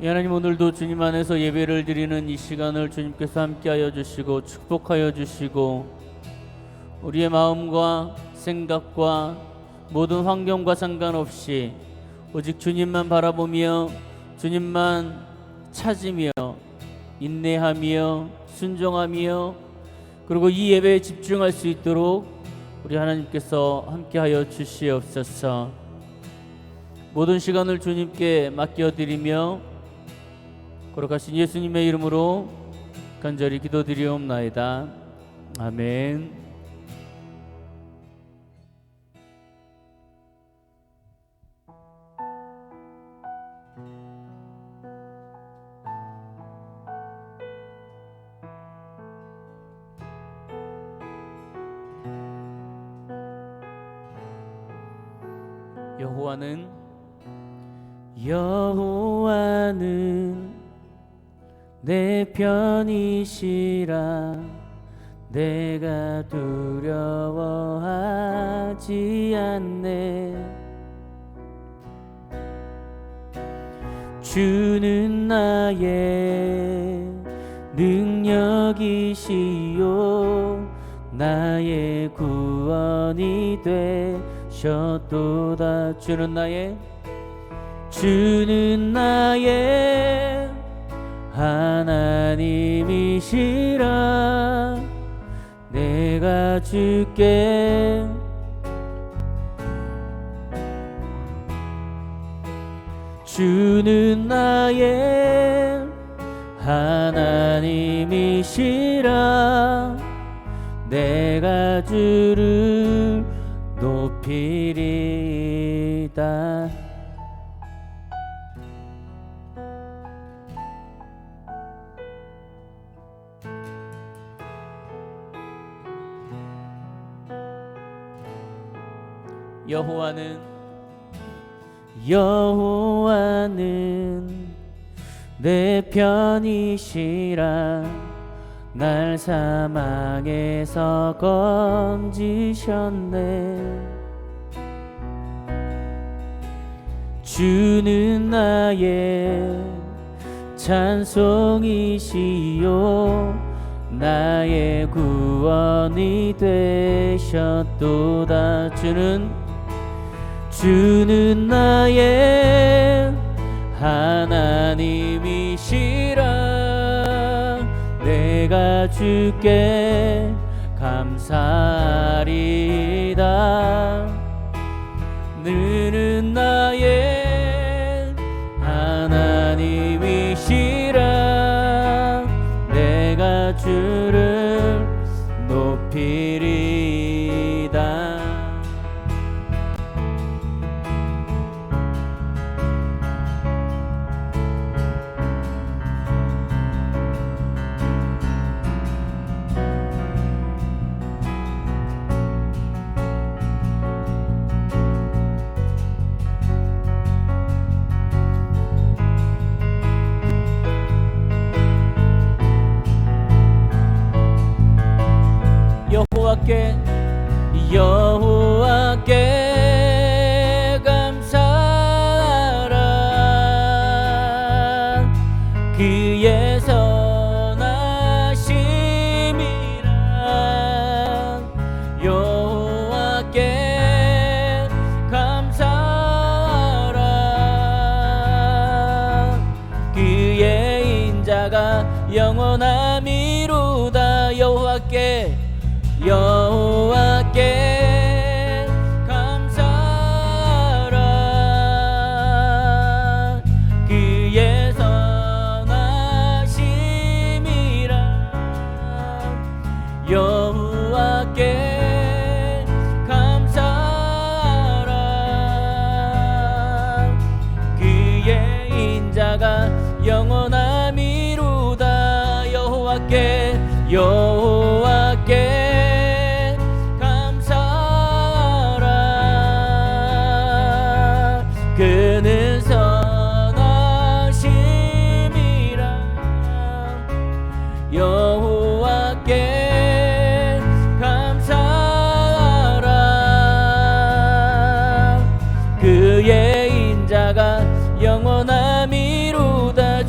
하나님, 오늘도 주님 안에서 예배를 드리는 이 시간을 주님께서 함께하여 주시고 축복하여 주시고, 우리의 마음과 생각과 모든 환경과 상관없이 오직 주님만 바라보며 주님만 찾으며 인내하며 순종하며 그리고 이 예배에 집중할 수 있도록 우리 하나님께서 함께하여 주시옵소서. 모든 시간을 주님께 맡겨드리며 거룩하신 예수님의 이름으로 간절히 기도드리옵나이다. 아멘. 여호와는 내 편이시라. 내가 두려워하지 않네. 주는 나의 능력이시요 나의 구원이 되셨도다. 주는 나의 하나님이시라. 내가 주께 주는 나의 하나님이시라. 내가 주를 높이리다. 여호와는 내 편이시라. 날 사망에서 건지셨네. 주는 나의 찬송이시요 나의 구원이 되셨도다. 주는 나의 하나님이시라. 내가 주께 감사하리다. 너는 나의 하나님이시라. 내가 주를 높이리다.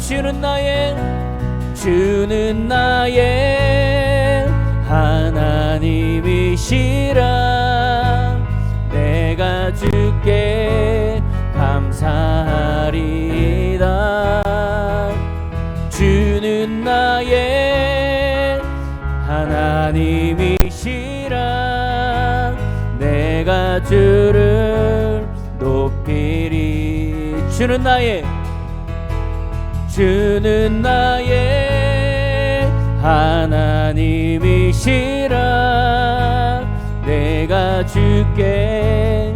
주는 나의 하나님이시라. 내가 주께 감사하리이다. 주는 나의 하나님이시라. 내가 주를 높이리. 주는 나의 하나님이시라. 내가 주께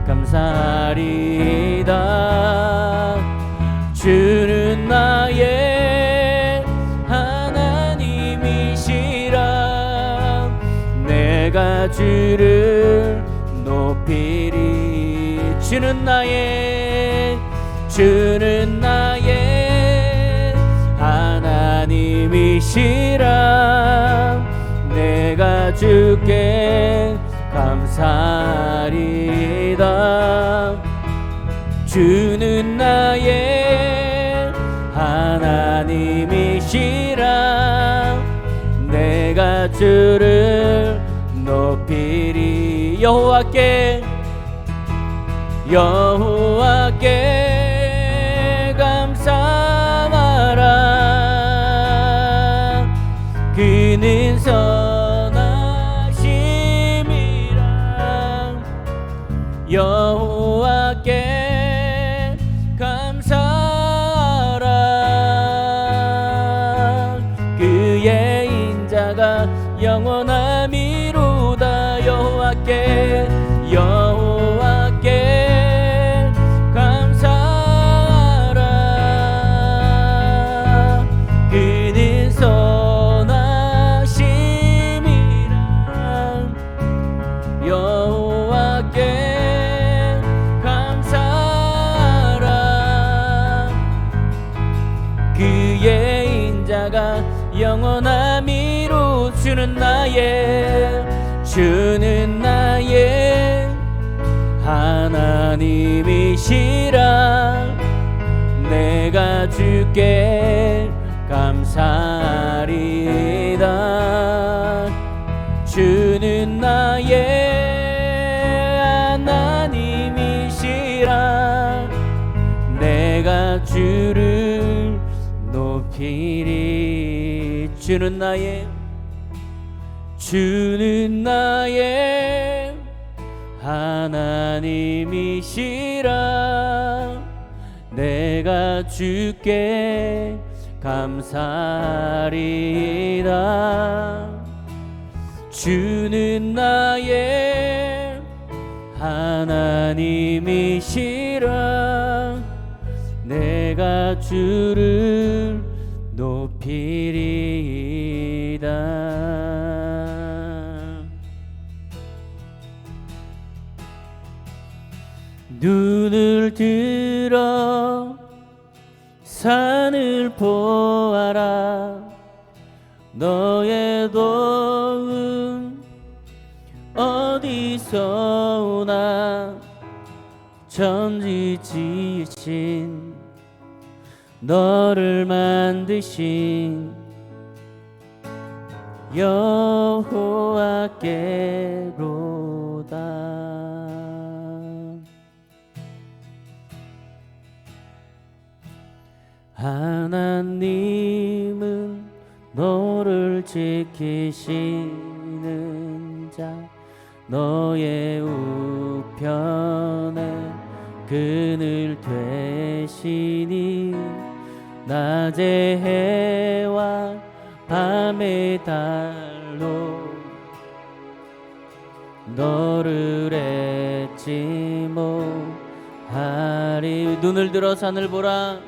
감사하리이다. 주는 나의 하나님이시라. 내가 주를 높이리. 주는 나의 하나님이시라. 내가 주께 감사하리이다. 주는 나의 하나님이시라. 내가 주를 높이리. 여호와께 감사하라. 그는 선하심이라. 여호와께 감사하라. 그의 인자가 영원함이로다. 여호와께 감사하라. 그는 선하심이라. 여호와께 감사하라. 그의 인자가 영원함이로. 주는 나의 하나님이시라. 내가 주께 감사하리이다. 주는 나의 하나님이시라. 내가 주를 높이리. 주는 나의 하나님이시라. 내가 주께 감사하리이다. 주는 나의 하나님이시라. 내가 주를 높이리이다. 눈을 들어 산을 보아라. 너의 도움 어디서 오나. 천지 지으신 너를 만드신 여호와께로다. 하나님은 너를 지키시는 자. 너의 우편에 그늘 되시니. 낮의 해와 밤의 달로 너를 잊지 못하리. 눈을 들어 산을 보라.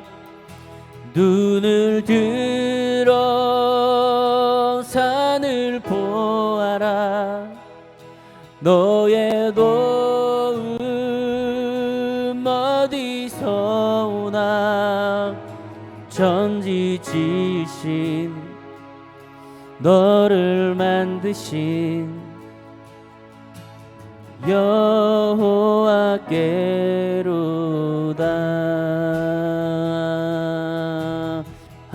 눈을 들어 산을 보아라. 너의 도움 어디서 오나. 천지 지으신 너를 만드신 여호와께로다.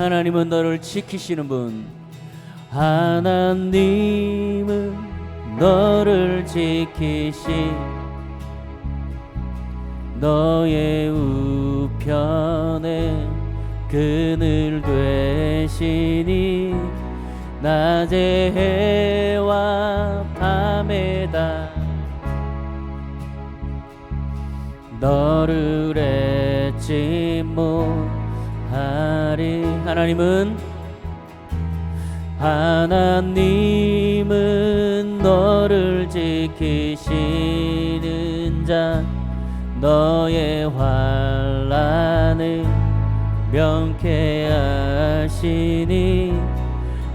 하나님은 너를 지키시는 분. 하나님은 너를 지키시 너의 우편에 그늘 되시니 낮에 해와 밤에다 너를 잊지 못하리. 하나님은 너를 지키시는 자 너의 환난을 명쾌하시니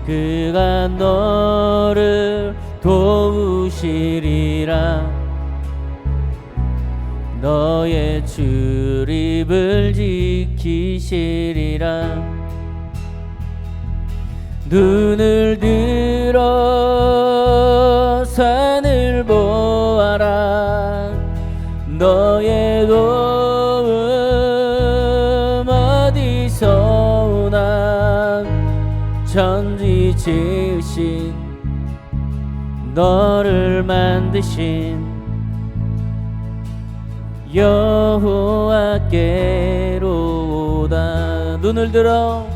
그가 너를 도우시리라. 너의 출입을 지키시리라. 눈을 들어 산을 보아라. 너의 도움 어디서 오나. 천지 지으신 너를 만드신 여호와께로 오다. 눈을 들어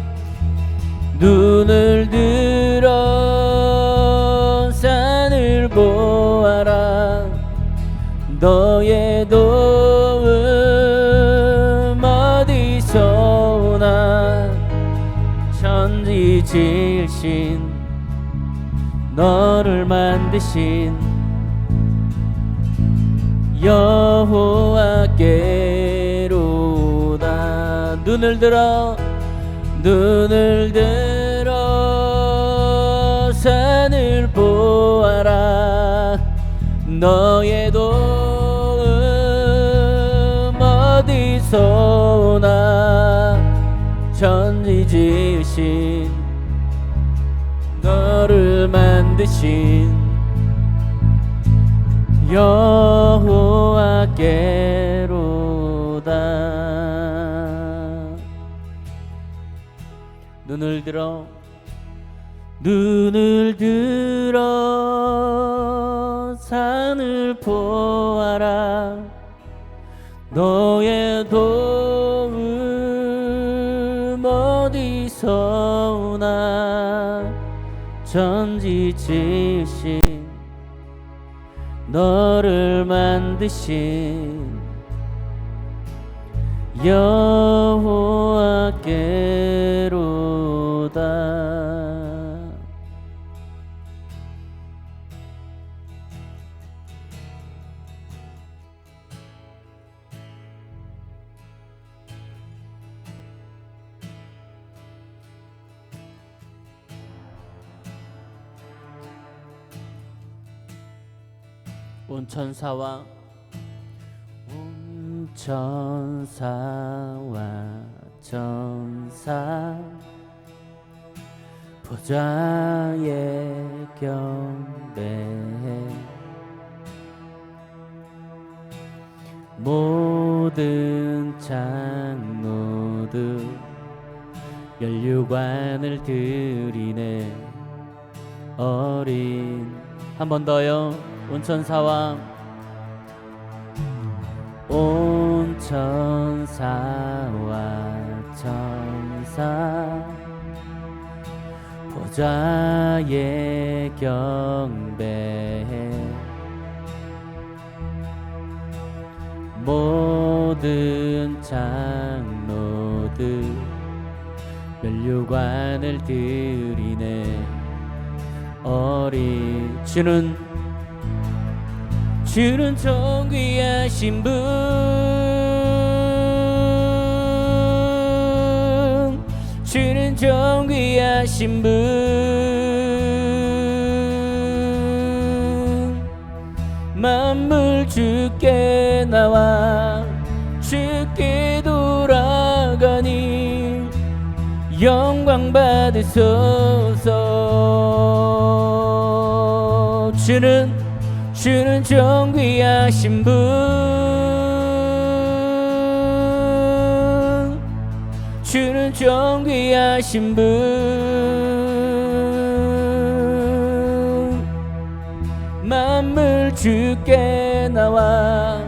산을 보아라. 너의 도움 어디서 오나. 천지 지으신 너를 만드신 여호와께로 오다. 눈을 들어 산을 보아라. 너의 도움 어디서 오나. 천지 지으신 너를 만드신 여호와께로다. 눈을 들어 산을 보아라. 너의 도움 어디서 오나. 천지 지으신 너를 만드신 여호와께로다. 온천사와 천사 보좌에 경배해. 모든 장로들 면류관을 드리네. 어린 한 번 더요. 온천사와 천사 보좌에 경배해. 모든 장로들 면류관을 드리네. 어린 주는 존귀하신 분. 주는 존귀하신 분. 만물 주께 나와 주께 돌아가니 영광 받으소서. 주는 존귀하신 분. 주는 존귀하신 하신 분 만물 주께 나와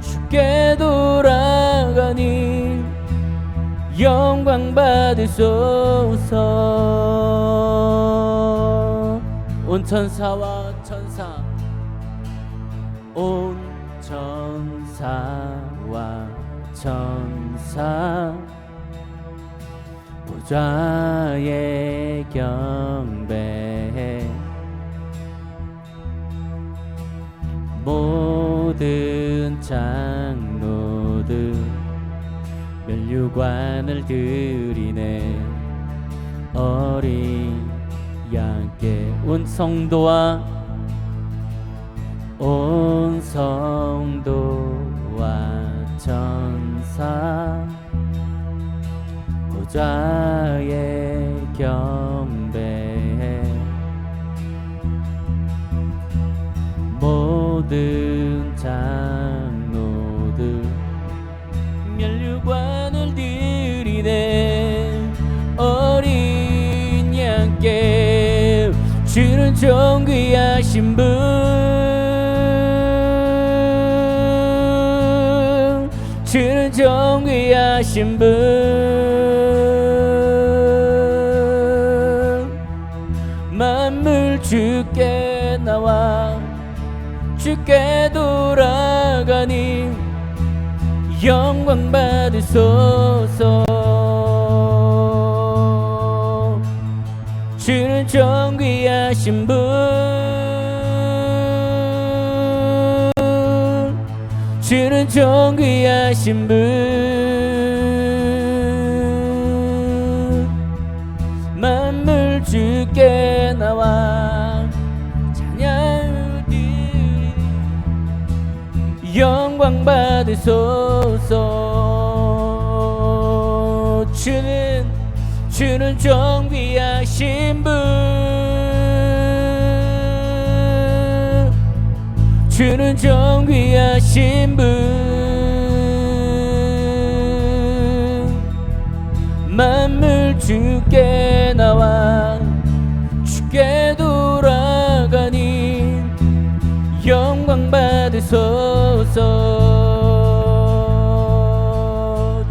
주께 돌아가니 영광 받으소서. 온 천사와 천사 온 천사와 천사 보좌에 경배해 모든 장로들 면류관을 드리네. 어린 양께 온 성도와 온 성도와 천사 보좌에 경배해 모든 장로들 면류관을 드리네. 어린 양께 주는 존귀하신 분 주는 존귀하신 분 만물 주께 나와 주께 돌아가니 영광 받으소서. 주는 존귀하신 분 주는 존귀하신 분 만물 주께 나와 찬양을 드리니 영광 받으소서. 주는 존귀하신 분 주는 존귀하신 분 만물 주께 나와 주께 돌아가니 영광 받으소서.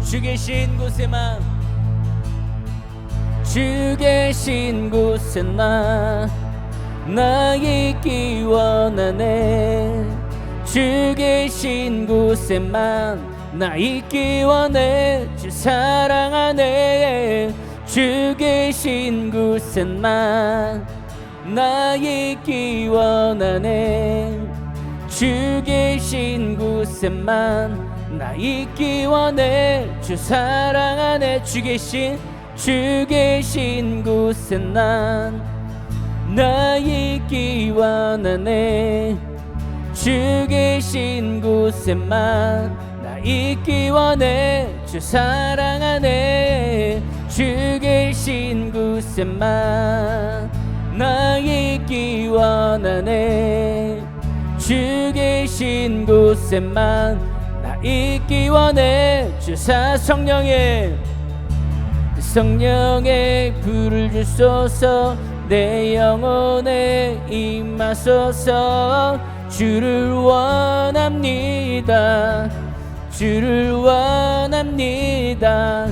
주 계신 곳에만 주 계신 곳에 나 있기 원하네. 주 계신 곳에만 나 있기 원해. 주 사랑하네. 주 계신 곳에만 나 있기 원하네. 주 계신 곳에만 나 있기 원해. 주 사랑하네. 주 계신 곳에 나 있기 원하네. 주 계신 곳에만 나 있기 원해. 주 사랑하네. 주 계신 곳에만 나 있기 원하네. 주 계신 곳에만 나 있기 원해. 주 성령의 불을 주소서. 내 영혼에 임하소서. 주를 원합니다. 주를 원합니다.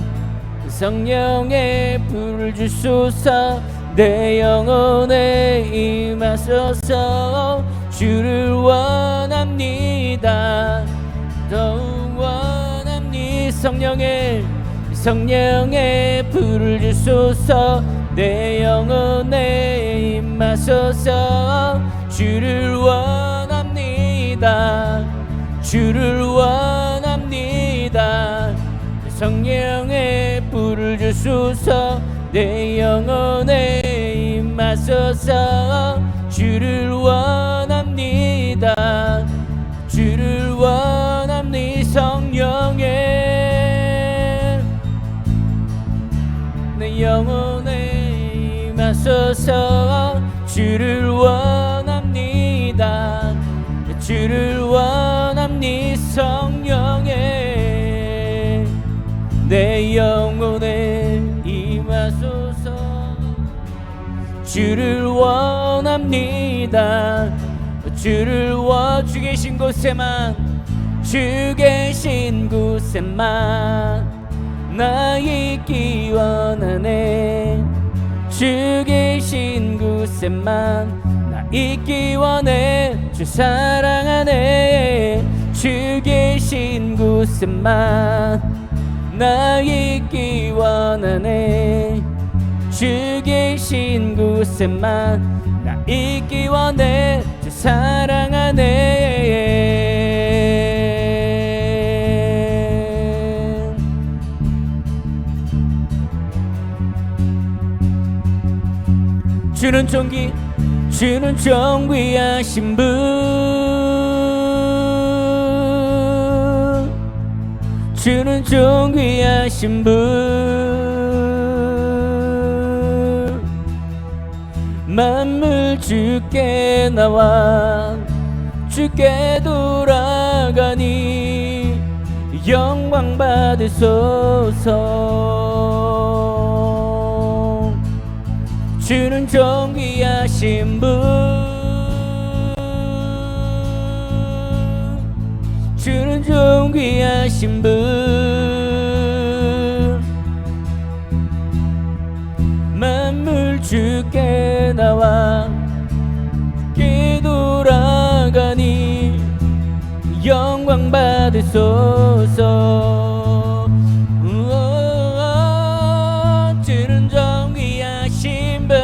성령의 불을 주소서. 내 영혼에 임하소서. 주를 원합니다. 더욱 원합니다. 성령의 불을 주소서. 내 영혼에 임하소서. 주를 원합니다. 주를 원합니다. 성령의 불을 주소서. 내 영혼에 임하소서. 주를 원합니다. 주를 원합니다. 성령의 내 영혼에 임하소서. 주를 원합니다. 주를 원합니다. 성령의 내 영혼에 임하소서. 주를 원합니다. 주를 주 계신 곳에만, 주 계신 곳에만 나 있기 원하네. 주 계신 곳에만 나 있기 원해. 주 사랑하네. 주 계신 곳에만 나 있기 원하네. 주 계신 곳에만 나 있기 원해. 주 사랑하네. 주는 존귀하신 분, 주는 존귀하신 분. 만물 주께 나와 주께 돌아가니 영광 받으소서. 주는 존귀하신 분, 주는 존귀하신 분. 만물 주께 나와 주께 돌아가니 영광 받으소서. 주는 존귀하신 분,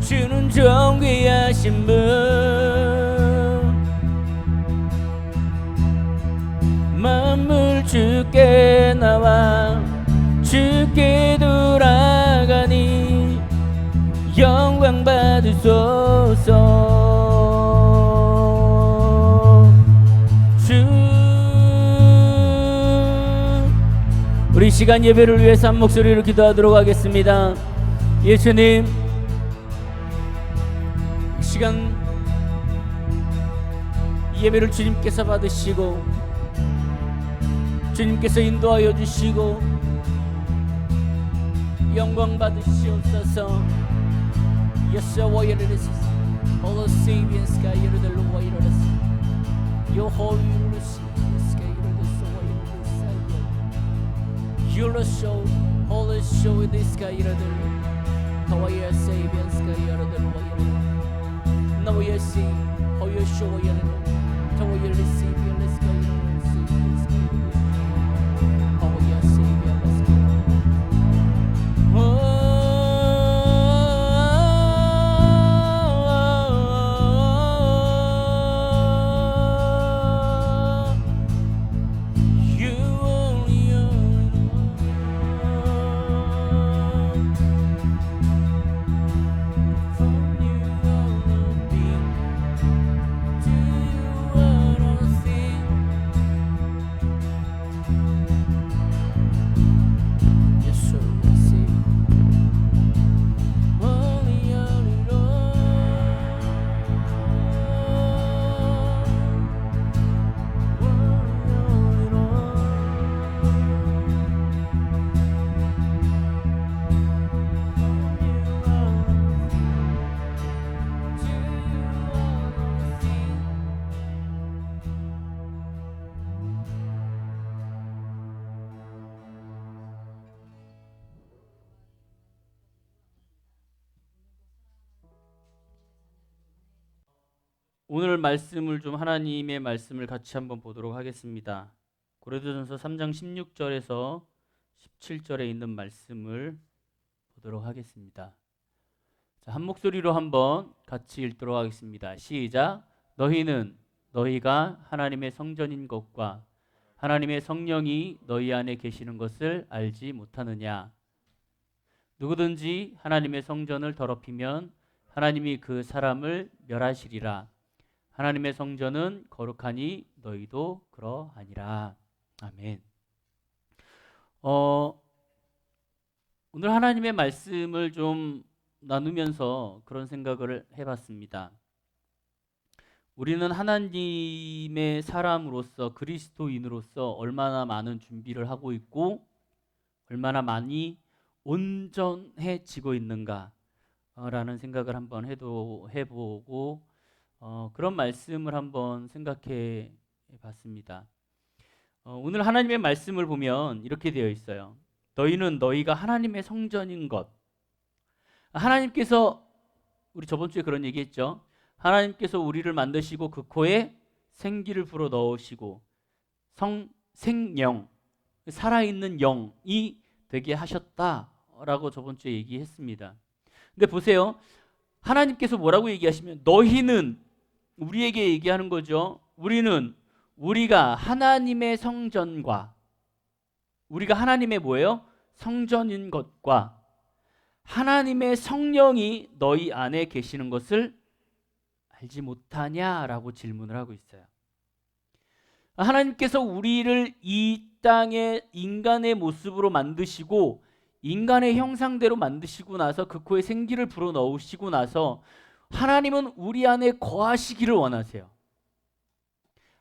주는 존귀하신 분. 만물 주께 나와 주께 돌아가니 영광 받으소서. 우리 시간 예배를 위해서 한 목소리로 기도하도록 하겠습니다. 예수님, 이 시간 예배를 주님께서 받으시고 주님께서 인도하여 주시고 영광 받으시옵소서. 여호와 이르시소 홀로 세비언스가 이르들로 와 이르시소 여호와 이르시소 유로쇼 홀로쇼 이르시가 이르들로 더와야 세비언스가 이르들로 와 이르 너와야 시 호요쇼 이르들로 더와야 세비언스가 이르들로 오늘 말씀을 좀 하나님의 말씀을 같이 한번 보도록 하겠습니다. 고린도전서 3장 16절에서 17절에 있는 말씀을 보도록 하겠습니다. 자, 한 목소리로 한번 같이 읽도록 하겠습니다. 시작. 너희는 너희가 하나님의 성전인 것과 하나님의 성령이 너희 안에 계시는 것을 알지 못하느냐. 누구든지 하나님의 성전을 더럽히면 하나님이 그 사람을 멸하시리라. 하나님의 성전은 거룩하니 너희도 그러하니라. 아멘. 오늘 하나님의 말씀을 좀 나누면서 그런 생각을 해봤습니다. 우리는 하나님의 사람으로서 그리스도인으로서 얼마나 많은 준비를 하고 있고 얼마나 많이 온전해지고 있는가라는 생각을 한번 해보고 그런 말씀을 한번 생각해 봤습니다. 오늘 하나님의 말씀을 보면 이렇게 되어 있어요. 너희는 너희가 하나님의 성전인 것. 하나님께서 우리 저번 주에 그런 얘기했죠. 하나님께서 우리를 만드시고 그 코에 생기를 불어 넣으시고 생영, 살아있는 영이 되게 하셨다라고 저번 주에 얘기했습니다. 근데 보세요. 하나님께서 뭐라고 얘기하시면 너희는 우리에게 얘기하는 거죠. 우리가 하나님의 성전과 우리가 하나님의 뭐예요? 성전인 것과 하나님의 성령이 너희 안에 계시는 것을 알지 못하냐라고 질문을 하고 있어요. 하나님께서 우리를 이 땅에 인간의 모습으로 만드시고 인간의 형상대로 만드시고 나서 그 코에 생기를 불어넣으시고 나서 하나님은 우리 안에 거하시기를 원하세요.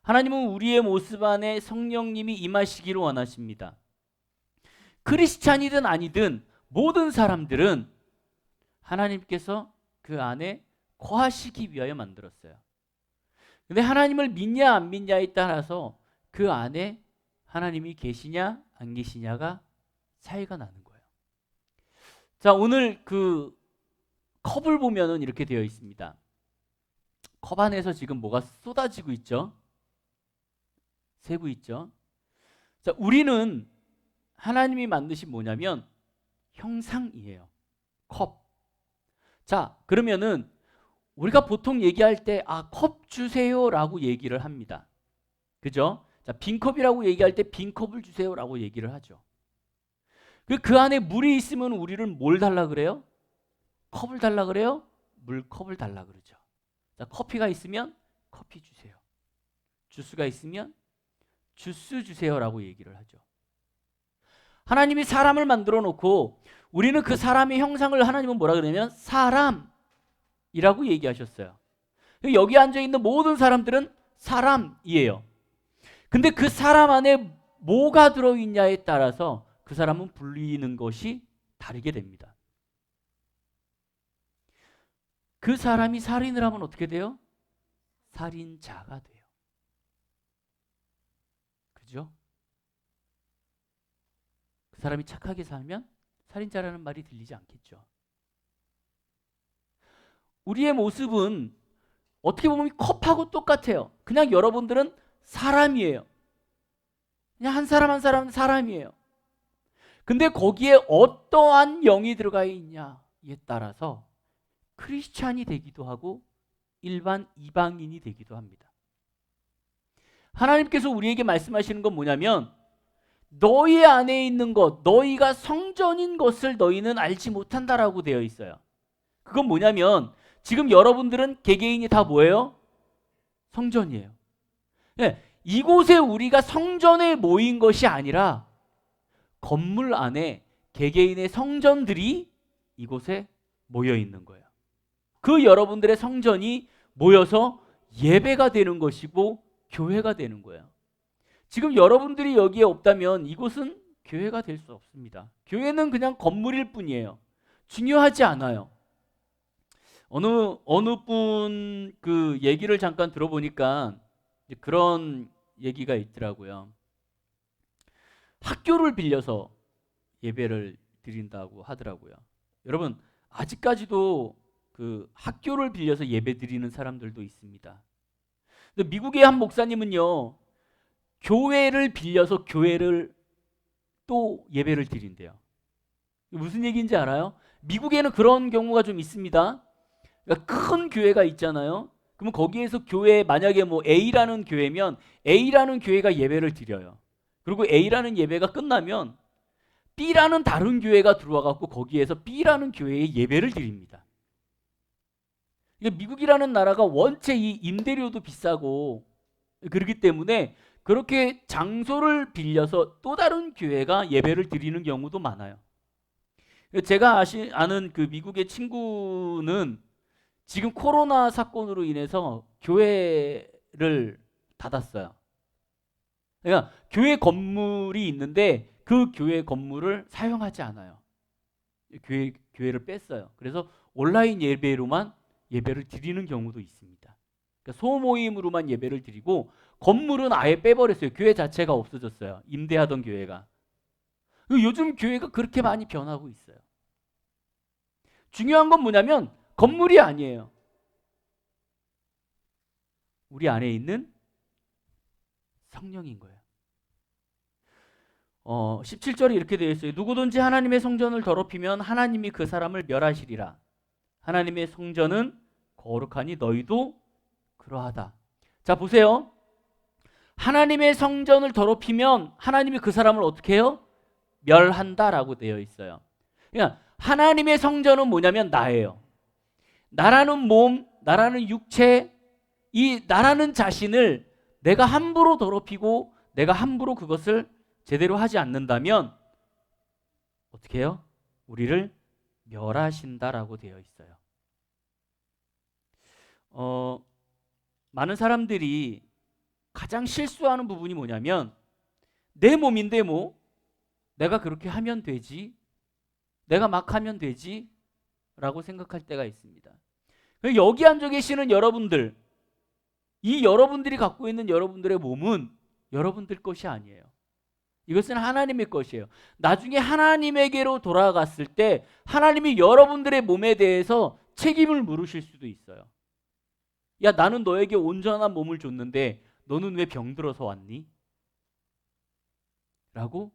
하나님은 우리의 모습 안에 성령님이 임하시기를 원하십니다. 크리스찬이든 아니든 모든 사람들은 하나님께서 그 안에 거하시기 위하여 만들었어요. 근데 하나님을 믿냐 안 믿냐에 따라서 그 안에 하나님이 계시냐 안 계시냐가 차이가 나는 거예요. 자, 오늘 그 컵을 보면은 이렇게 되어 있습니다. 컵 안에서 지금 뭐가 쏟아지고 있죠? 새고 있죠? 자, 우리는 하나님이 만드신 뭐냐면 형상이에요. 컵. 자, 그러면은 우리가 보통 얘기할 때 컵 주세요라고 얘기를 합니다. 그죠? 자, 빈 컵이라고 얘기할 때 빈 컵을 주세요라고 얘기를 하죠. 그 안에 물이 있으면 우리를 뭘 달라 그래요? 컵을 달라 그래요? 물컵을 달라 그러죠. 자, 커피가 있으면 커피 주세요. 주스가 있으면 주스 주세요라고 얘기를 하죠. 하나님이 사람을 만들어 놓고 우리는 그 사람의 형상을 하나님은 뭐라 그러냐면 사람이라고 얘기하셨어요. 여기 앉아 있는 모든 사람들은 사람이에요. 근데 그 사람 안에 뭐가 들어있냐에 따라서 그 사람은 불리는 것이 다르게 됩니다. 그 사람이 살인을 하면 어떻게 돼요? 살인자가 돼요. 그죠? 그 사람이 착하게 살면 살인자라는 말이 들리지 않겠죠. 우리의 모습은 어떻게 보면 컵하고 똑같아요. 그냥 여러분들은 사람이에요. 그냥 한 사람 한 사람은 사람이에요. 근데 거기에 어떠한 영이 들어가 있냐에 따라서 크리스찬이 되기도 하고 일반 이방인이 되기도 합니다. 하나님께서 우리에게 말씀하시는 건 뭐냐면 너희 안에 있는 것, 너희가 성전인 것을 너희는 알지 못한다라고 되어 있어요. 그건 뭐냐면 지금 여러분들은 개개인이 다 뭐예요? 성전이에요. 네, 이곳에 우리가 성전에 모인 것이 아니라 건물 안에 개개인의 성전들이 이곳에 모여 있는 거예요. 그 여러분들의 성전이 모여서 예배가 되는 것이고 교회가 되는 거예요. 지금 여러분들이 여기에 없다면 이곳은 교회가 될 수 없습니다. 교회는 그냥 건물일 뿐이에요. 중요하지 않아요. 어느 분 그 얘기를 잠깐 들어보니까 그런 얘기가 있더라고요. 학교를 빌려서 예배를 드린다고 하더라고요. 여러분, 아직까지도 그 학교를 빌려서 예배 드리는 사람들도 있습니다. 근데 미국의 한 목사님은요, 교회를 빌려서 교회를 또 예배를 드린대요. 무슨 얘기인지 알아요? 미국에는 그런 경우가 좀 있습니다. 그러니까 큰 교회가 있잖아요. 그러면 거기에서 교회 만약에 뭐 A라는 교회면 A라는 교회가 예배를 드려요. 그리고 A라는 예배가 끝나면 B라는 다른 교회가 들어와 갖고 거기에서 B라는 교회에 예배를 드립니다. 그러니까 미국이라는 나라가 원체 이 임대료도 비싸고 그렇기 때문에 그렇게 장소를 빌려서 또 다른 교회가 예배를 드리는 경우도 많아요. 제가 아는 그 미국의 친구는 지금 코로나 사건으로 인해서 교회를 닫았어요. 그러니까 교회 건물이 있는데 그 교회 건물을 사용하지 않아요. 교회를 뺐어요. 그래서 온라인 예배로만 예배를 드리는 경우도 있습니다. 그러니까 소모임으로만 예배를 드리고 건물은 아예 빼버렸어요. 교회 자체가 없어졌어요. 임대하던 교회가. 요즘 교회가 그렇게 많이 변하고 있어요. 중요한 건 뭐냐면 건물이 아니에요. 우리 안에 있는 성령인 거예요. 17절에 이렇게 되어 있어요. 누구든지 하나님의 성전을 더럽히면 하나님이 그 사람을 멸하시리라. 하나님의 성전은 거룩하니 너희도 그러하다. 자, 보세요. 하나님의 성전을 더럽히면 하나님이 그 사람을 어떻게 해요? 멸한다라고 되어 있어요. 그러니까 하나님의 성전은 뭐냐면 나예요. 나라는 몸, 나라는 육체, 이 나라는 자신을 내가 함부로 더럽히고 내가 함부로 그것을 제대로 하지 않는다면 어떻게 해요? 우리를 멸하신다라고 되어 있어요. 많은 사람들이 가장 실수하는 부분이 뭐냐면 내 몸인데 뭐 내가 그렇게 하면 되지, 내가 막 하면 되지 라고 생각할 때가 있습니다. 여기 앉아 계시는 여러분들, 이 여러분들이 갖고 있는 여러분들의 몸은 여러분들 것이 아니에요. 이것은 하나님의 것이에요. 나중에 하나님에게로 돌아갔을 때 하나님이 여러분들의 몸에 대해서 책임을 물으실 수도 있어요. 야, 나는 너에게 온전한 몸을 줬는데 너는 왜 병들어서 왔니? 라고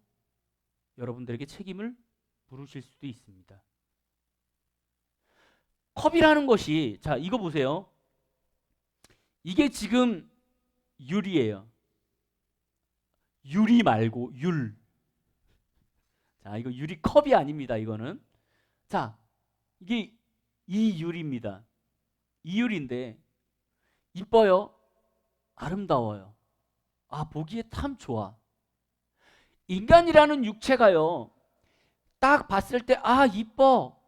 여러분들에게 책임을 물으실 수도 있습니다. 컵이라는 것이, 자, 이거 보세요. 이게 지금 유리예요. 유리 말고 율. 자, 이거 유리 컵이 아닙니다. 이거는. 자, 이게 이 율입니다. 이 율인데 이뻐요. 아름다워요. 아, 보기에 참 좋아. 인간이라는 육체가요, 딱 봤을 때 아, 이뻐.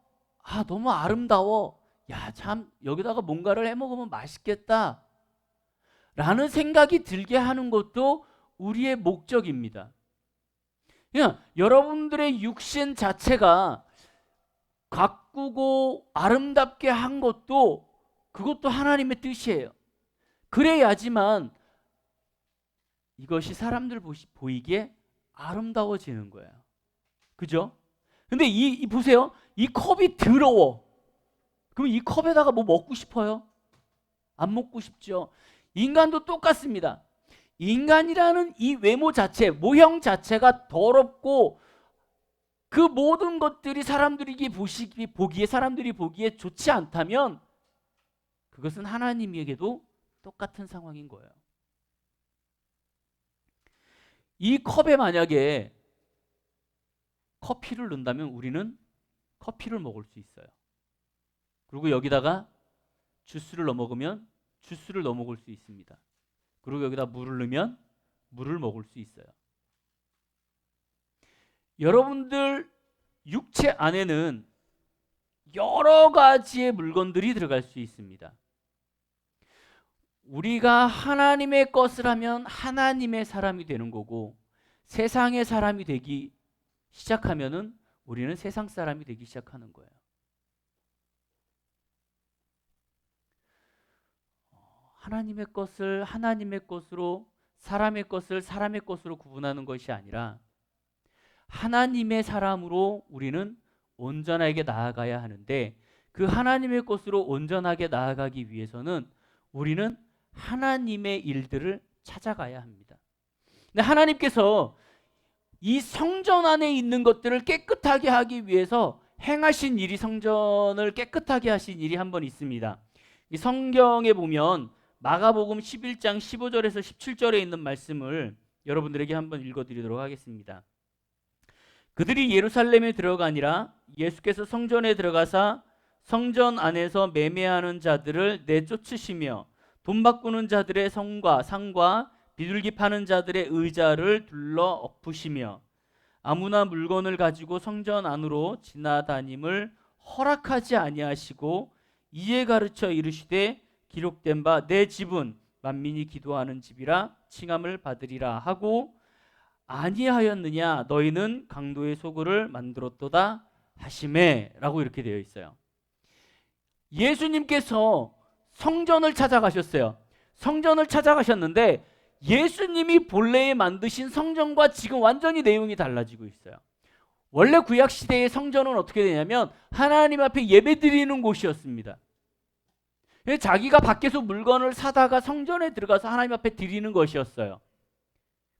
아, 너무 아름다워. 야, 참 여기다가 뭔가를 해 먹으면 맛있겠다 라는 생각이 들게 하는 것도 우리의 목적입니다. 그냥 여러분들의 육신 자체가 가꾸고 아름답게 한 것도 그것도 하나님의 뜻이에요. 그래야지만 이것이 사람들 보이기에 아름다워지는 거예요. 그죠? 근데 보세요. 이 컵이 더러워. 그럼 이 컵에다가 뭐 먹고 싶어요? 안 먹고 싶죠. 인간도 똑같습니다. 인간이라는 이 외모 자체, 모형 자체가 더럽고 그 모든 것들이 사람들이 보기에 좋지 않다면 그것은 하나님에게도 똑같은 상황인 거예요. 이 컵에 만약에 커피를 넣는다면 우리는 커피를 먹을 수 있어요. 그리고 여기다가 주스를 넣어 먹으면 주스를 넣어 먹을 수 있습니다. 그리고 여기다 물을 넣으면 물을 먹을 수 있어요. 여러분들 육체 안에는 여러 가지의 물건들이 들어갈 수 있습니다. 우리가 하나님의 것을 하면 하나님의 사람이 되는 거고, 세상의 사람이 되기 시작하면은 우리는 세상 사람이 되기 시작하는 거예요. 하나님의 것을 하나님의 것으로, 사람의 것을 사람의 것으로 구분하는 것이 아니라 하나님의 사람으로 우리는 온전하게 나아가야 하는데, 그 하나님의 것으로 온전하게 나아가기 위해서는 우리는 하나님의 일들을 찾아가야 합니다. 근데 하나님께서 이 성전 안에 있는 것들을 깨끗하게 하기 위해서 행하신 일이, 성전을 깨끗하게 하신 일이 한 번 있습니다. 이 성경에 보면 마가복음 11장 15절에서 17절에 있는 말씀을 여러분들에게 한번 읽어드리도록 하겠습니다. 그들이 예루살렘에 들어가니라 예수께서 성전에 들어가사 성전 안에서 매매하는 자들을 내쫓으시며 돈 바꾸는 자들의 성과 상과 비둘기 파는 자들의 의자를 둘러 엎으시며 아무나 물건을 가지고 성전 안으로 지나다님을 허락하지 아니하시고 이에 가르쳐 이르시되 기록된 바 내 집은 만민이 기도하는 집이라 칭함을 받으리라 하고 아니하였느냐 너희는 강도의 소굴을 만들었도다 하시매 라고 이렇게 되어 있어요. 예수님께서 성전을 찾아가셨어요. 성전을 찾아가셨는데 예수님이 본래에 만드신 성전과 지금 완전히 내용이 달라지고 있어요. 원래 구약 시대의 성전은 어떻게 되냐면 하나님 앞에 예배드리는 곳이었습니다. 자기가 밖에서 물건을 사다가 성전에 들어가서 하나님 앞에 드리는 것이었어요.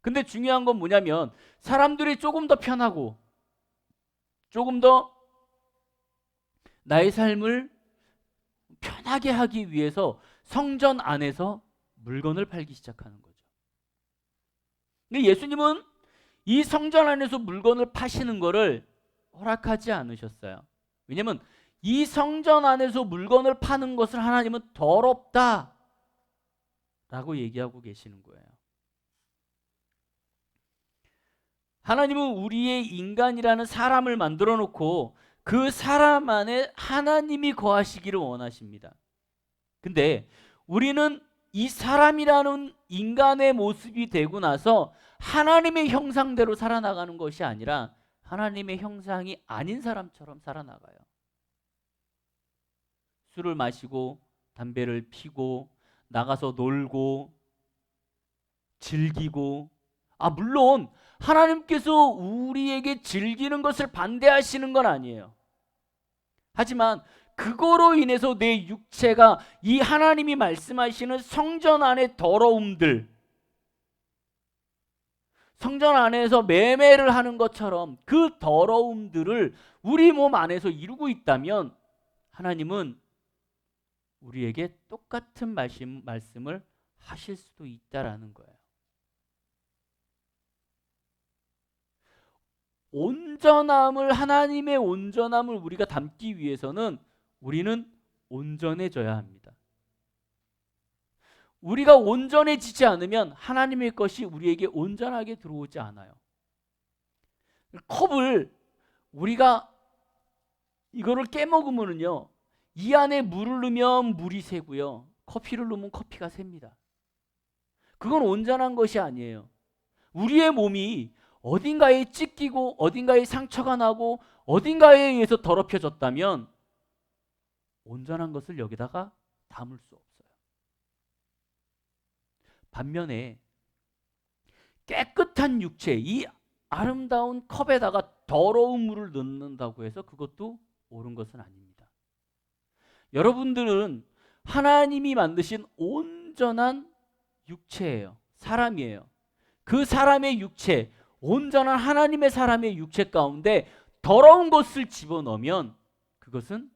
근데 중요한 건 뭐냐면 사람들이 조금 더 편하고 조금 더 나의 삶을 편하게 하기 위해서 성전 안에서 물건을 팔기 시작하는 거죠. 근데 예수님은 이 성전 안에서 물건을 파시는 것을 허락하지 않으셨어요. 왜냐하면 이 성전 안에서 물건을 파는 것을 하나님은 더럽다 라고 얘기하고 계시는 거예요. 하나님은 우리의 인간이라는 사람을 만들어 놓고 그 사람 안에 하나님이 거하시기를 원하십니다. 근데 우리는 이 사람이라는 인간의 모습이 되고 나서 하나님의 형상대로 살아나가는 것이 아니라 하나님의 형상이 아닌 사람처럼 살아나가요. 술을 마시고 담배를 피고 나가서 놀고 즐기고, 물론 하나님께서 우리에게 즐기는 것을 반대하시는 건 아니에요. 하지만 그거로 인해서 내 육체가 이 하나님이 말씀하시는 성전 안의 더러움들, 성전 안에서 매매를 하는 것처럼 그 더러움들을 우리 몸 안에서 이루고 있다면 하나님은 우리에게 똑같은 말씀을 하실 수도 있다라는 거예요. 하나님의 온전함을 우리가 담기 위해서는 우리는 온전해져야 합니다. 우리가 온전해지지 않으면 하나님의 것이 우리에게 온전하게 들어오지 않아요. 컵을 우리가 이거를 깨먹으면요, 이 안에 물을 넣으면 물이 새고요, 커피를 넣으면 커피가 셉니다. 그건 온전한 것이 아니에요. 우리의 몸이 어딘가에 찢기고 어딘가에 상처가 나고 어딘가에 의해서 더럽혀졌다면 온전한 것을 여기다가 담을 수 없어요. 반면에 깨끗한 육체, 이 아름다운 컵에다가 더러운 물을 넣는다고 해서 그것도 옳은 것은 아닙니다. 여러분들은 하나님이 만드신 온전한 육체예요. 사람이에요. 그 사람의 육체, 온전한 하나님의 사람의 육체 가운데 더러운 것을 집어넣으면 그것은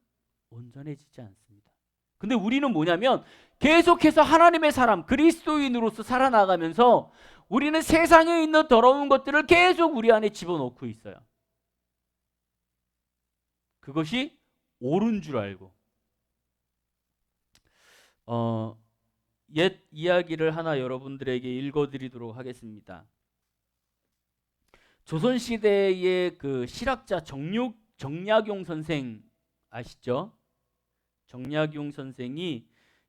온전해지지 않습니다. 근데 우리는 뭐냐면 계속해서 하나님의 사람, 그리스도인으로서 살아나가면서 우리는 세상에 있는 더러운 것들을 계속 우리 안에 집어넣고 있어요. 그것이 옳은 줄 알고. 옛 이야기를 하나 여러분들에게 읽어드리도록 하겠습니다. 조선시대의 그 실학자 정약용 선생 아시죠? 정약용 선생이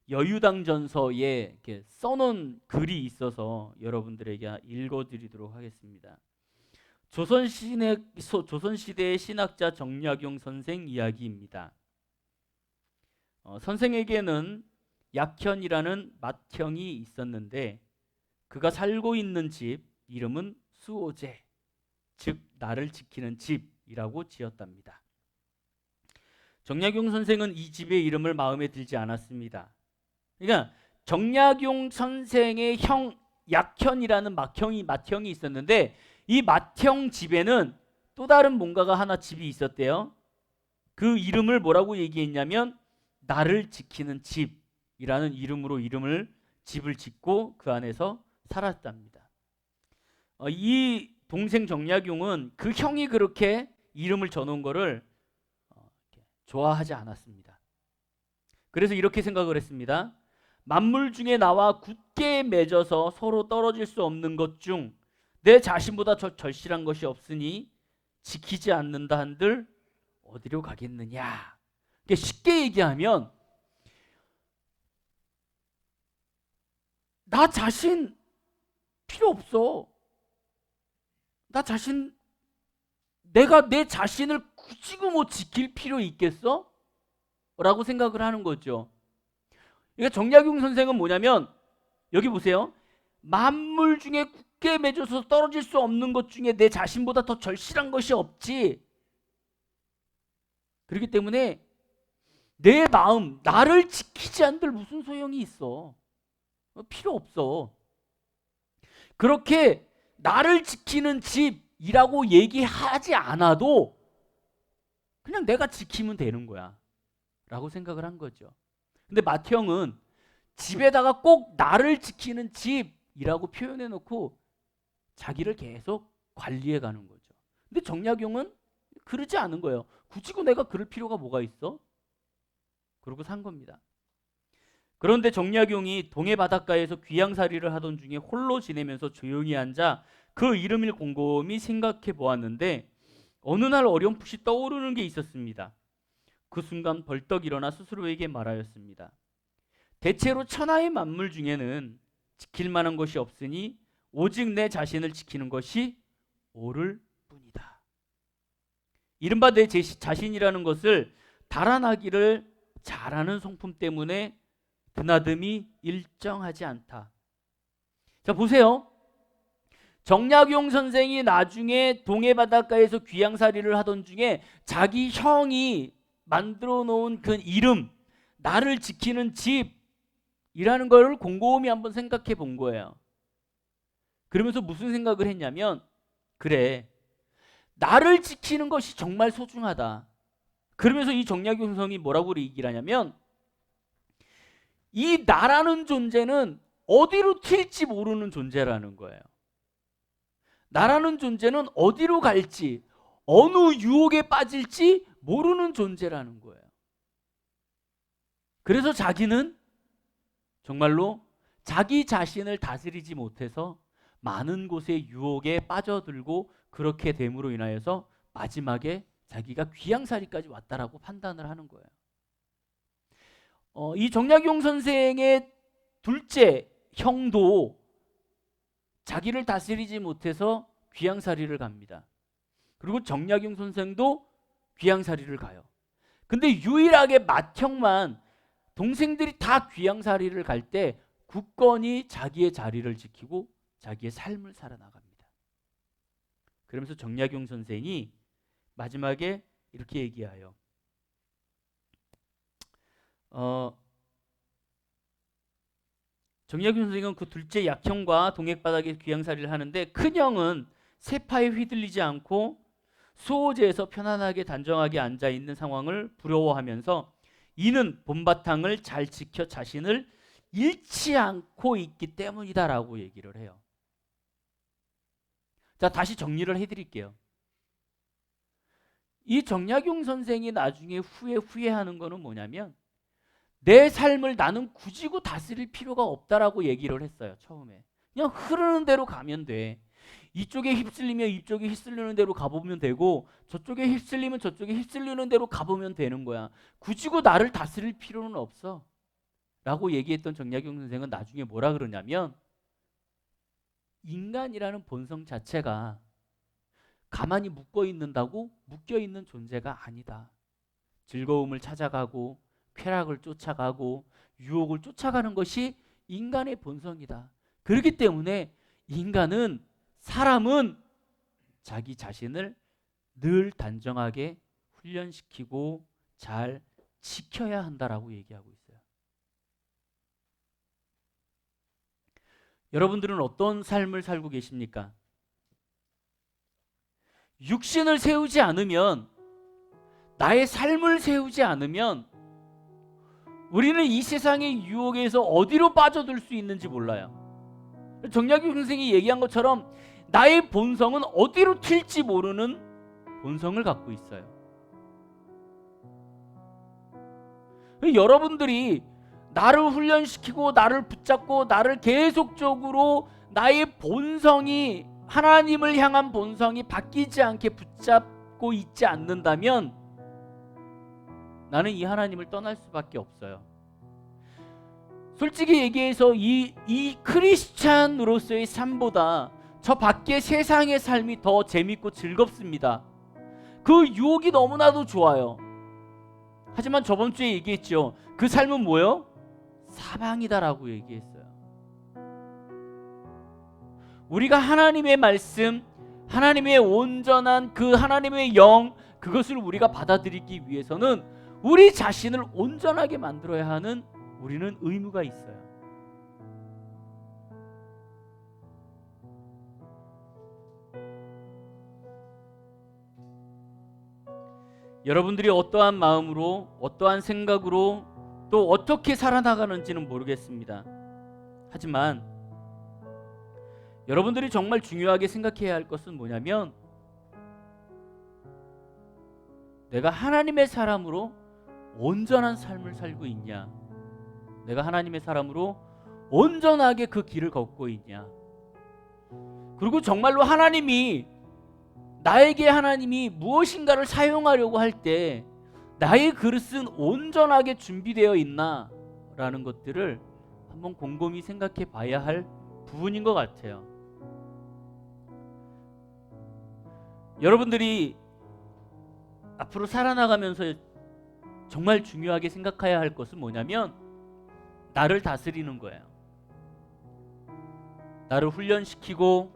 여유당전서에 이렇게 써놓은 글이 있어서 여러분들에게 읽어드리도록 하겠습니다. 조선시대의 신학자 정약용 선생 이야기입니다. 선생에게는 약현이라는 맏형이 있었는데 그가 살고 있는 집 이름은 수오제, 즉 나를 지키는 집이라고 지었답니다. 정약용 선생은 이 집의 이름을 마음에 들지 않았습니다. 그러니까 정약용 선생의 형 약현이라는 맏형이 있었는데 이 맏형 집에는 또 다른 뭔가가 하나 집이 있었대요. 그 이름을 뭐라고 얘기했냐면 나를 지키는 집이라는 이름으로 집을 짓고 그 안에서 살았답니다. 이 동생 정약용은 그 형이 그렇게 이름을 전한 거를 좋아하지 않았습니다. 그래서 이렇게 생각을 했습니다. 만물 중에 나와 굳게 맺어서 서로 떨어질 수 없는 것 중 내 자신보다 절실한 것이 없으니 지키지 않는다 한들 어디로 가겠느냐. 쉽게 얘기하면 나 자신 필요 없어. 내가 내 자신을 굳이고 뭐 지킬 필요 있겠어? 라고 생각을 하는 거죠. 그러니까 정약용 선생은 뭐냐면, 여기 보세요. 만물 중에 굳게 맺어서 떨어질 수 없는 것 중에 내 자신보다 더 절실한 것이 없지. 그렇기 때문에 내 마음, 나를 지키지 않들 무슨 소용이 있어? 필요 없어. 그렇게 나를 지키는 집이라고 얘기하지 않아도 그냥 내가 지키면 되는 거야 라고 생각을 한 거죠. 근데 맏형은 집에다가 꼭 나를 지키는 집이라고 표현해 놓고 자기를 계속 관리해 가는 거죠. 근데 정약용은 그러지 않은 거예요. 굳이 내가 그럴 필요가 뭐가 있어? 그러고 산 겁니다. 그런데 정약용이 동해 바닷가에서 귀양살이를 하던 중에 홀로 지내면서 조용히 앉아 그 이름을 곰곰이 생각해 보았는데 어느 날 어렴풋이 떠오르는 게 있었습니다. 그 순간 벌떡 일어나 스스로에게 말하였습니다. 대체로 천하의 만물 중에는 지킬 만한 것이 없으니 오직 내 자신을 지키는 것이 옳을 뿐이다. 이른바 내 자신이라는 것을 달아나기를 잘하는 성품 때문에 드나듦이 일정하지 않다. 자, 보세요. 정약용 선생이 나중에 동해 바닷가에서 귀양살이를 하던 중에 자기 형이 만들어 놓은 그 이름, 나를 지키는 집이라는 걸 곰곰이 한번 생각해 본 거예요. 그러면서 무슨 생각을 했냐면, 그래, 나를 지키는 것이 정말 소중하다. 그러면서 이 정약용 선생이 뭐라고 얘기를 하냐면, 이 나라는 존재는 어디로 튈지 모르는 존재라는 거예요. 나라는 존재는 어디로 갈지, 어느 유혹에 빠질지 모르는 존재라는 거예요. 그래서 자기는 정말로 자기 자신을 다스리지 못해서 많은 곳의 유혹에 빠져들고 그렇게 됨으로 인하여서 마지막에 자기가 귀양살이까지 왔다라고 판단을 하는 거예요. 이 정약용 선생의 둘째 형도 자기를 다스리지 못해서 귀양살이를 갑니다. 그리고 정약용 선생도 귀양살이를 가요. 근데 유일하게 맏형만 동생들이 다 귀양살이를 갈 때 굳건히 자기의 자리를 지키고 자기의 삶을 살아나갑니다. 그러면서 정약용 선생이 마지막에 이렇게 얘기해요. 정약용 선생은 그 둘째 약형과 동해바닥에 귀양살이를 하는데 큰형은 세파에 휘둘리지 않고 수호제에서 편안하게 단정하게 앉아있는 상황을 부러워하면서 이는 본바탕을 잘 지켜 자신을 잃지 않고 있기 때문이다라고 얘기를 해요. 자, 다시 정리를 해드릴게요. 이 정약용 선생이 나중에 후회하는 거는 뭐냐면, 내 삶을 나는 굳이고 다스릴 필요가 없다라고 얘기를 했어요. 처음에 그냥 흐르는 대로 가면 돼. 이쪽에 휩쓸리면 이쪽에 휩쓸리는 대로 가보면 되고, 저쪽에 휩쓸리면 저쪽에 휩쓸리는 대로 가보면 되는 거야. 굳이고 나를 다스릴 필요는 없어 라고 얘기했던 정약용 선생은 나중에 뭐라 그러냐면, 인간이라는 본성 자체가 가만히 묶여있는 존재가 아니다. 즐거움을 찾아가고 쾌락을 쫓아가고 유혹을 쫓아가는 것이 인간의 본성이다. 그렇기 때문에 사람은 자기 자신을 늘 단정하게 훈련시키고 잘 지켜야 한다라고 얘기하고 있어요. 여러분들은 어떤 삶을 살고 계십니까? 육신을 세우지 않으면, 나의 삶을 세우지 않으면 우리는 이 세상의 유혹에서 어디로 빠져들 수 있는지 몰라요. 정약용 선생이 얘기한 것처럼 나의 본성은 어디로 튈지 모르는 본성을 갖고 있어요. 여러분들이 나를 훈련시키고 나를 붙잡고 나를 계속적으로 나의 본성이, 하나님을 향한 본성이 바뀌지 않게 붙잡고 있지 않는다면 나는 이 하나님을 떠날 수밖에 없어요. 솔직히 얘기해서 이 크리스찬으로서의 삶보다 저 밖에 세상의 삶이 더 재밌고 즐겁습니다. 그 유혹이 너무나도 좋아요. 하지만 저번 주에 얘기했죠. 그 삶은 뭐예요? 사방이다라고 얘기했어요. 우리가 하나님의 말씀, 하나님의 온전한 그 하나님의 영, 그것을 우리가 받아들이기 위해서는 우리 자신을 온전하게 만들어야 하는 우리는 의무가 있어요. 여러분들이 어떠한 마음으로, 어떠한 생각으로 또 어떻게 살아나가는지는 모르겠습니다. 하지만 여러분들이 정말 중요하게 생각해야 할 것은 뭐냐면, 내가 하나님의 사람으로 온전한 삶을 살고 있냐, 내가 하나님의 사람으로 온전하게 그 길을 걷고 있냐, 그리고 정말로 나에게 하나님이 무엇인가를 사용하려고 할 때 나의 그릇은 온전하게 준비되어 있나 라는 것들을 한번 곰곰이 생각해 봐야 할 부분인 것 같아요. 여러분들이 앞으로 살아나가면서 정말 중요하게 생각해야 할 것은 뭐냐면, 나를 다스리는 거예요. 나를 훈련시키고,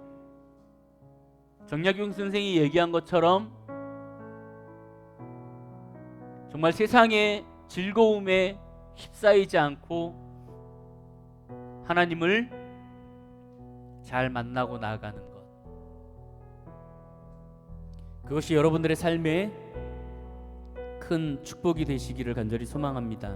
정약용 선생이 얘기한 것처럼 정말 세상의 즐거움에 휩싸이지 않고 하나님을 잘 만나고 나아가는 것, 그것이 여러분들의 삶에 큰 축복이 되시기를 간절히 소망합니다.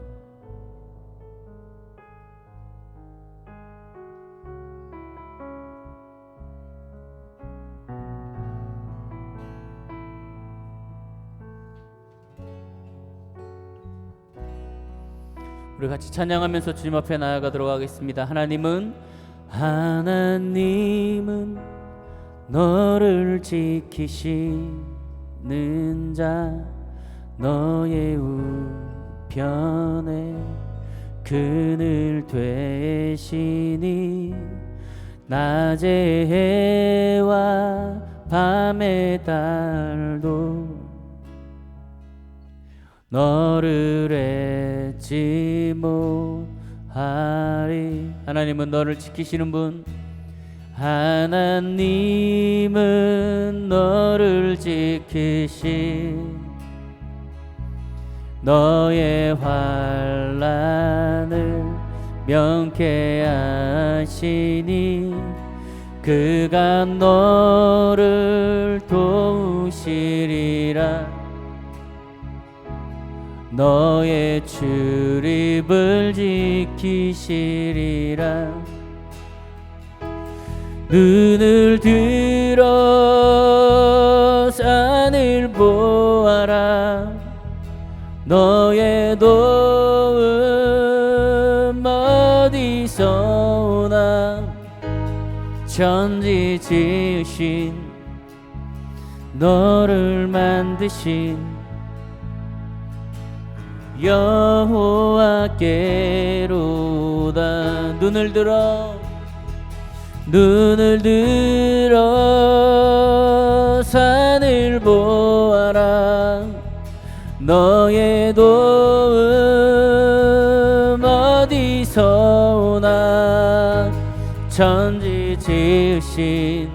우리 같이 찬양하면서 주님 앞에 나아가도록 하겠습니다. 하나님은 너를 지키시는 자, 너의 우편에 그늘 되시니, 낮의 해와 밤의 달도 너를 잊지 못하리. 하나님은 너를 지키시는 분, 하나님은 너를 지키신 너의 환난을 명쾌하시니, 그가 너를 도우시리라. 너의 출입을 지키시리라. 눈을 들어 산을 보아라. 너의 도움 어디서 오나. 천지 지으신 너를 만드신 여호와께로다. 눈을 들어 산을 보아라. 너의 도움 어디서 오나. 천지 지으신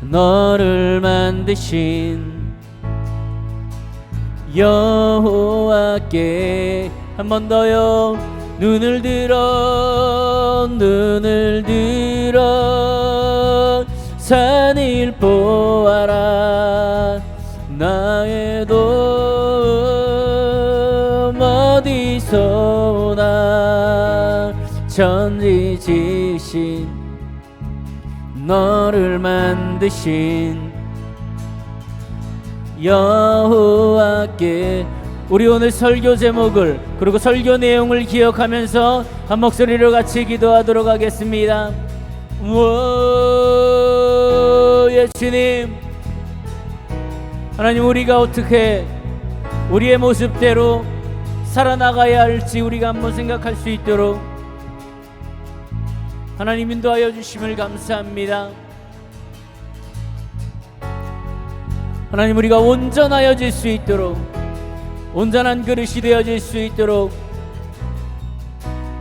너를 만드신 여호와께. 한 번 더요. 눈을 들어 산을 보아라. 나의 도움 어디서 오나. 천지 지으신 너를 만드신 여호와께. 우리 오늘 설교 제목을 그리고 설교 내용을 기억하면서 한 목소리로 같이 기도하도록 하겠습니다. 예수님, 하나님, 우리가 어떻게 우리의 모습대로 살아나가야 할지 우리가 한번 생각할 수 있도록 하나님 인도하여 주심을 감사합니다. 하나님, 우리가 온전하여질 수 있도록, 온전한 그릇이 되어질 수 있도록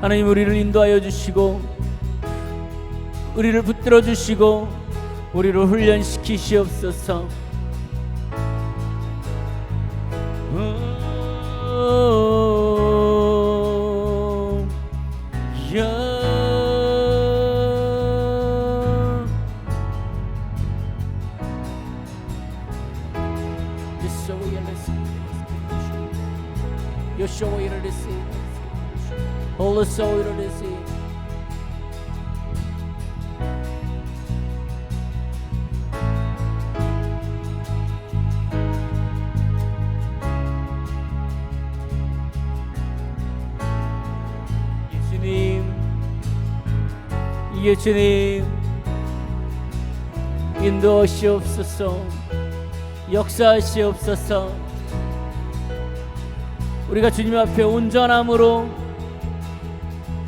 하나님 우리를 인도하여 주시고, 우리를 붙들어 주시고, 우리를 훈련시키시옵소서. 예수님, 인도하시옵소서. 역사하시옵소서. 우리가 주님 앞에 온전함으로,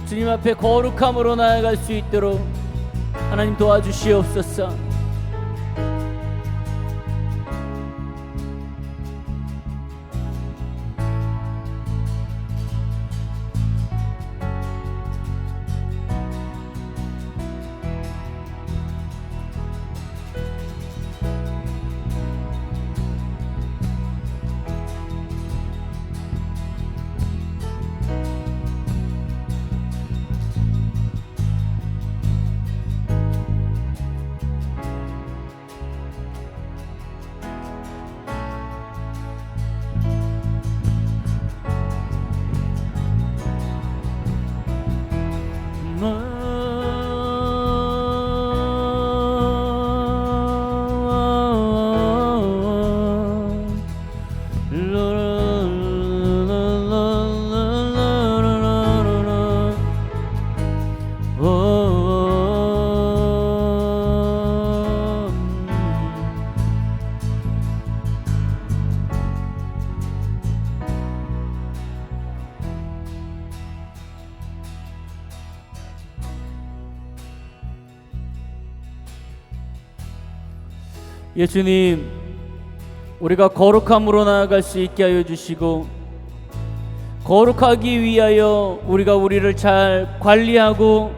주님 앞에 거룩함으로 나아갈 수 있도록 하나님 도와주시옵소서. 예수님, 우리가 거룩함으로 나아갈 수 있게 하여 주시고, 거룩하기 위하여 우리가 우리를 잘 관리하고,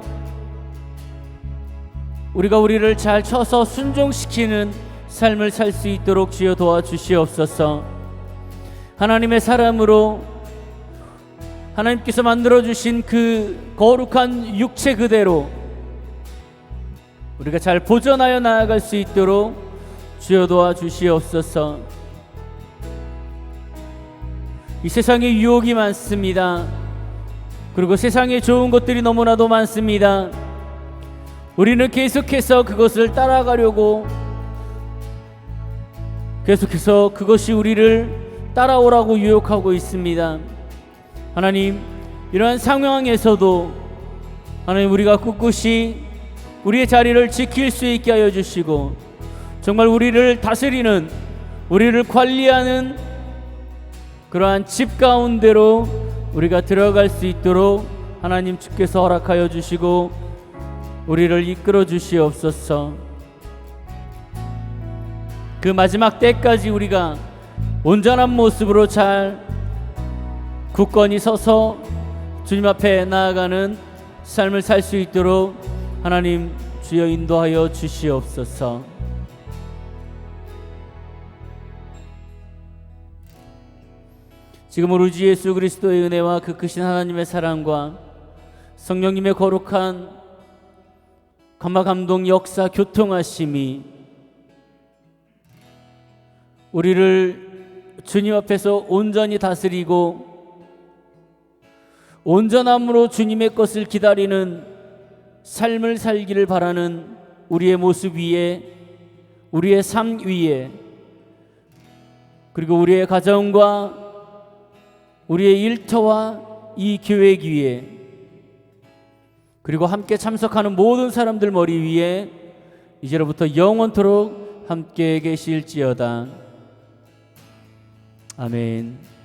우리가 우리를 잘 쳐서 순종시키는 삶을 살 수 있도록 주여 도와주시옵소서. 하나님의 사람으로 하나님께서 만들어주신 그 거룩한 육체 그대로 우리가 잘 보존하여 나아갈 수 있도록 주여 도와주시옵소서. 이 세상에 유혹이 많습니다. 그리고 세상에 좋은 것들이 너무나도 많습니다. 우리는 계속해서 그것을 따라가려고, 계속해서 그것이 우리를 따라오라고 유혹하고 있습니다. 하나님, 이러한 상황에서도 하나님, 우리가 꿋꿋이 우리의 자리를 지킬 수 있게 하여 주시고, 정말 우리를 다스리는, 우리를 관리하는 그러한 집 가운데로 우리가 들어갈 수 있도록 하나님 주께서 허락하여 주시고 우리를 이끌어 주시옵소서. 그 마지막 때까지 우리가 온전한 모습으로 잘 굳건히 서서 주님 앞에 나아가는 삶을 살 수 있도록 하나님 주여 인도하여 주시옵소서. 지금 우리 주 예수 그리스도의 은혜와 그 크신 하나님의 사랑과 성령님의 거룩한 감화 감동 역사 교통하심이 우리를 주님 앞에서 온전히 다스리고 온전함으로 주님의 것을 기다리는 삶을 살기를 바라는 우리의 모습 위에, 우리의 삶 위에, 그리고 우리의 가정과 우리의 일터와 이 교회 위에, 그리고 함께 참석하는 모든 사람들 머리 위에 이제로부터 영원토록 함께 계실지어다. 아멘.